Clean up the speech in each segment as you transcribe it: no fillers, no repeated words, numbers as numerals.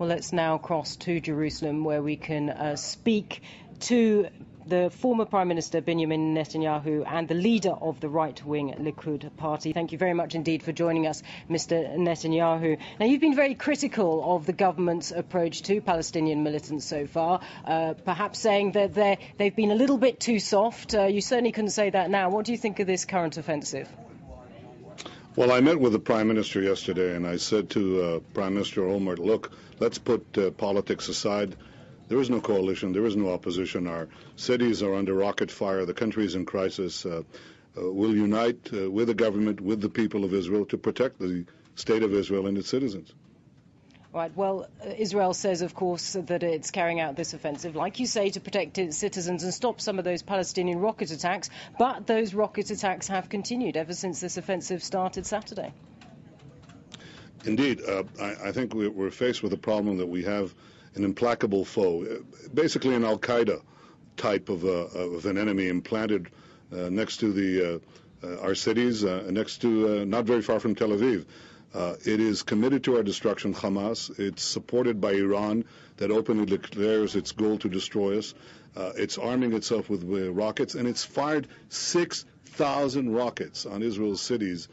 Well, let's now cross to Jerusalem, where we can speak to the former Prime Minister Benjamin Netanyahu and the leader of the right-wing Likud party. Thank you very much indeed for joining us, Mr. Netanyahu. Now, you've been very critical of the government's approach to Palestinian militants so far, perhaps saying that they've been a little bit too soft. You certainly couldn't say that now. What do you think of this current offensive? Well, I met with the Prime Minister yesterday, and I said to Prime Minister Olmert, look, let's put politics aside. There is no coalition. There is no opposition. Our cities are under rocket fire. The country is in crisis. We'll unite with the government, with the people of Israel, to protect the state of Israel and its citizens. Right. Well, Israel says, of course, that it's carrying out this offensive, like you say, to protect its citizens and stop some of those Palestinian rocket attacks. But those rocket attacks have continued ever since this offensive started Saturday. Indeed. I think we're faced with a problem that we have an implacable foe, basically an Al-Qaeda type of an enemy implanted next to our cities, next to not very far from Tel Aviv. It is committed to our destruction, Hamas. It's supported by Iran, that openly declares its goal to destroy us. It's arming itself with rockets, and it's fired 6,000 rockets on Israel's cities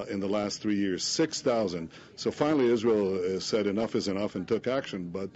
in the last 3 years. 6,000. So finally Israel said enough is enough and took action, but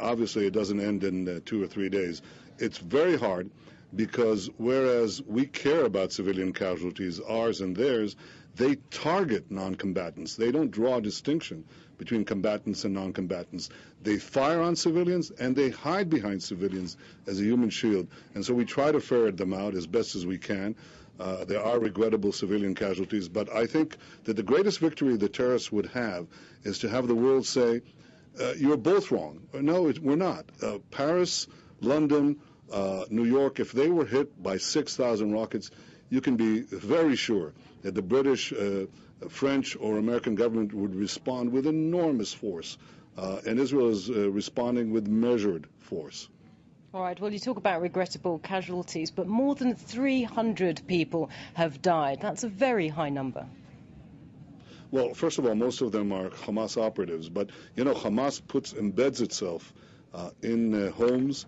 obviously it doesn't end in 2 or 3 days. It's very hard because whereas we care about civilian casualties, ours and theirs, they target non-combatants. They don't draw a distinction between combatants and non-combatants. They fire on civilians and they hide behind civilians as a human shield. And so we try to ferret them out as best as we can. There are regrettable civilian casualties, but I think that the greatest victory the terrorists would have is to have the world say, you're both wrong. No, we're not. Paris, London, New York, if they were hit by 6,000 rockets, you can be very sure that the British, French, or American government would respond with enormous force. And Israel is responding with measured force. All right, well, you talk about regrettable casualties, but more than 300 people have died. That's a very high number. Well, first of all, most of them are Hamas operatives. But, you know, Hamas embeds itself in homes,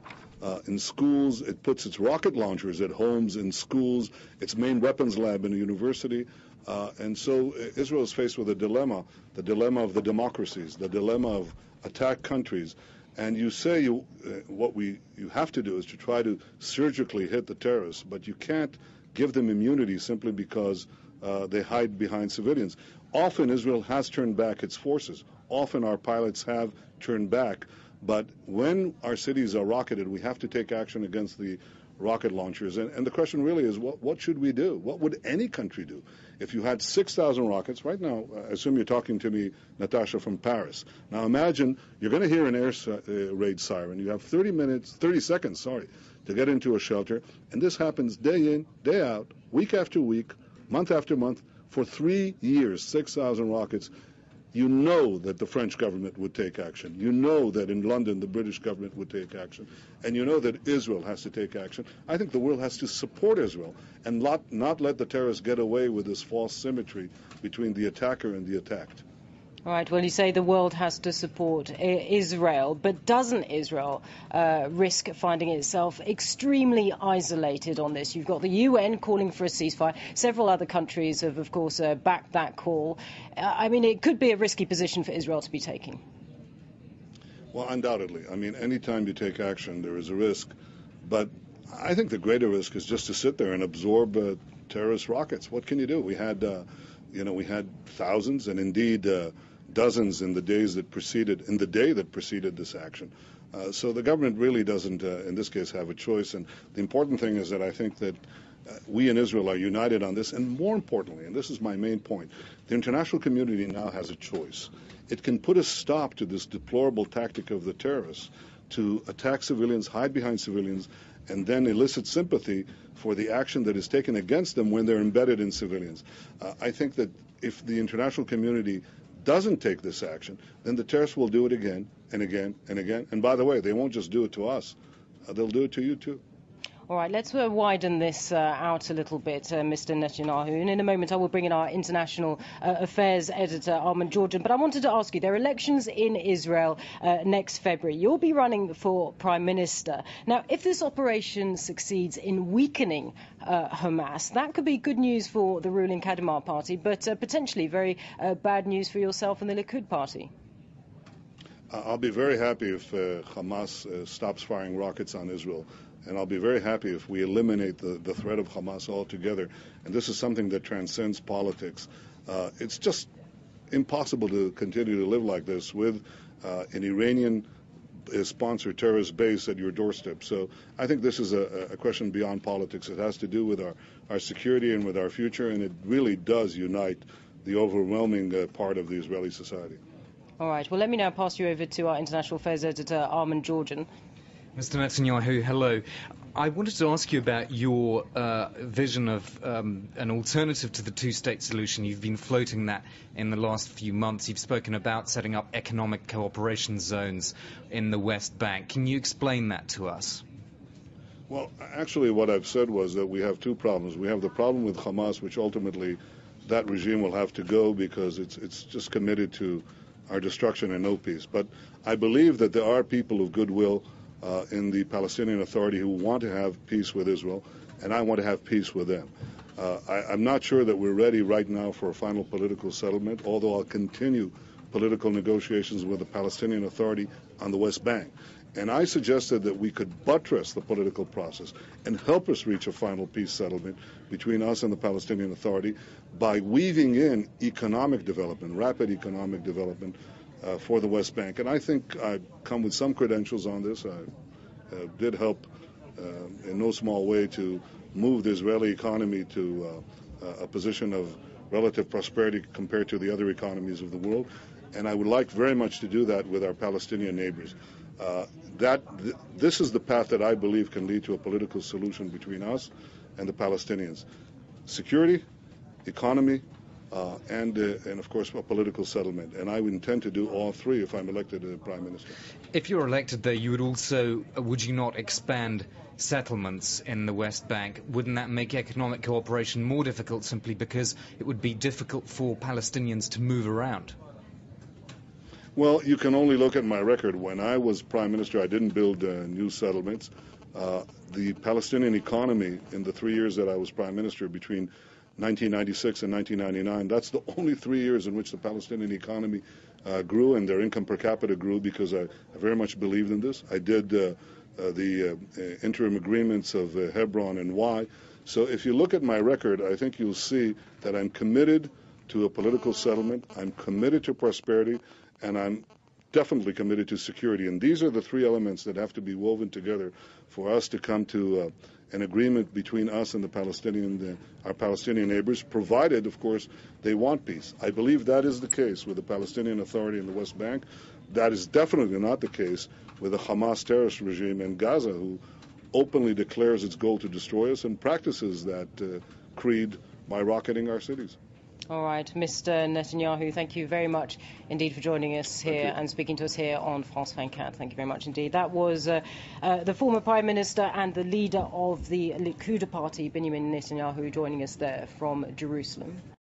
in schools. It puts its rocket launchers at homes, in schools, its main weapons lab in a university. And so Israel is faced with a dilemma, the dilemma of the democracies, the dilemma of attacked countries. And you say what you have to do is to try to surgically hit the terrorists, but you can't give them immunity simply because they hide behind civilians. Often Israel has turned back its forces. Often our pilots have turned back. But when our cities are rocketed, we have to take action against the rocket launchers. And the question really is, what should we do? What would any country do? If you had 6,000 rockets, right now, I assume you're talking to me, Natasha, from Paris. Now imagine you're going to hear an air raid siren. You have 30 seconds, to get into a shelter. And this happens day in, day out, week after week, month after month, for 3 years, 6,000 rockets. You know that the French government would take action. You know that in London the British government would take action. And you know that Israel has to take action. I think the world has to support Israel and not let the terrorists get away with this false symmetry between the attacker and the attacked. All right, well, you say the world has to support Israel, but doesn't Israel risk finding itself extremely isolated on this? You've got the UN calling for a ceasefire. Several other countries have, of course, backed that call. I mean, it could be a risky position for Israel to be taking. Well, undoubtedly. I mean, anytime you take action, there is a risk. But I think the greater risk is just to sit there and absorb terrorist rockets. What can you do? We had thousands and indeed dozens in the day that preceded this action. So the government really doesn't, in this case, have a choice. And the important thing is that I think that we in Israel are united on this. And more importantly, and this is my main point, the international community now has a choice. It can put a stop to this deplorable tactic of the terrorists to attack civilians, hide behind civilians, and then elicit sympathy for the action that is taken against them when they're embedded in civilians. I think that if the international community doesn't take this action, then the terrorists will do it again and again and again. And by the way, they won't just do it to us. They'll do it to you too. All right, let's widen this out a little bit, Mr. Netanyahu. And in a moment, I will bring in our international affairs editor, Armin Georgian. But I wanted to ask you, there are elections in Israel next February. You'll be running for Prime Minister. Now, if this operation succeeds in weakening Hamas, that could be good news for the ruling Kadimah party, but potentially very bad news for yourself and the Likud party. I'll be very happy if Hamas stops firing rockets on Israel. And I'll be very happy if we eliminate the threat of Hamas altogether. And this is something that transcends politics. It's just impossible to continue to live like this with an Iranian-sponsored terrorist base at your doorstep. So I think this is a question beyond politics. It has to do with our security and with our future, and it really does unite the overwhelming part of the Israeli society. All right. Well, let me now pass you over to our international affairs editor, Armin Georgian. Mr. Netanyahu, hello. I wanted to ask you about your vision of an alternative to the two-state solution. You've been floating that in the last few months. You've spoken about setting up economic cooperation zones in the West Bank. Can you explain that to us? Well, actually, what I've said was that we have two problems. We have the problem with Hamas, which ultimately that regime will have to go because it's just committed to our destruction and no peace. But I believe that there are people of goodwill in the Palestinian Authority who want to have peace with Israel, and I want to have peace with them. I'm not sure that we're ready right now for a final political settlement, although I'll continue political negotiations with the Palestinian Authority on the West Bank. And I suggested that we could buttress the political process and help us reach a final peace settlement between us and the Palestinian Authority by weaving in economic development, rapid economic development, for the West Bank. And I think I've come with some credentials on this. I did help in no small way to move the Israeli economy to a position of relative prosperity compared to the other economies of the world. And I would like very much to do that with our Palestinian neighbors. This is the path that I believe can lead to a political solution between us and the Palestinians. Security, economy, and of course a political settlement. And I would intend to do all three if I'm elected Prime Minister. If you're elected there, would you not expand settlements in the West Bank? Wouldn't that make economic cooperation more difficult simply because it would be difficult for Palestinians to move around? Well, you can only look at my record. When I was Prime Minister, I didn't build new settlements. The Palestinian economy in the 3 years that I was Prime Minister between 1996 and 1999, that's the only 3 years in which the Palestinian economy grew and their income per capita grew because I very much believed in this. I did the interim agreements of Hebron and Y. So if you look at my record, I think you'll see that I'm committed to a political settlement, I'm committed to prosperity, and I'm definitely committed to security. And these are the three elements that have to be woven together for us to come to an agreement between us and our Palestinian neighbors, provided, of course, they want peace. I believe that is the case with the Palestinian Authority in the West Bank. That is definitely not the case with the Hamas terrorist regime in Gaza, who openly declares its goal to destroy us and practices that creed by rocketing our cities. All right, Mr. Netanyahu, thank you very much indeed for joining us here and speaking to us here on France 24. Thank you very much indeed. That was the former Prime Minister and the leader of the Likud party, Benjamin Netanyahu, joining us there from Jerusalem.